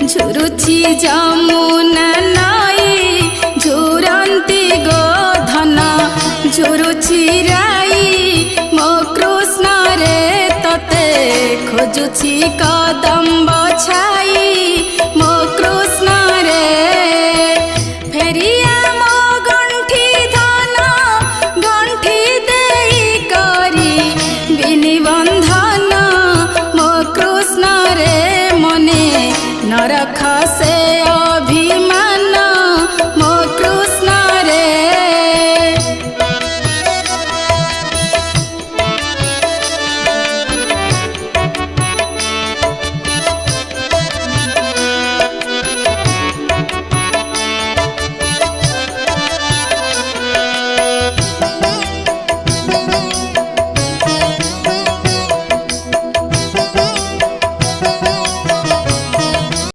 झुरुछि जमुना नई झुरंती गोधन झुरुछि राई मो कृष्ण रे तते खोजुछि कदम्ब छाई मो कृष्ण रे फेरिया मो गंठी धन गंठी देई करी बिनिबंधन मो कृष्ण रे मने नरख से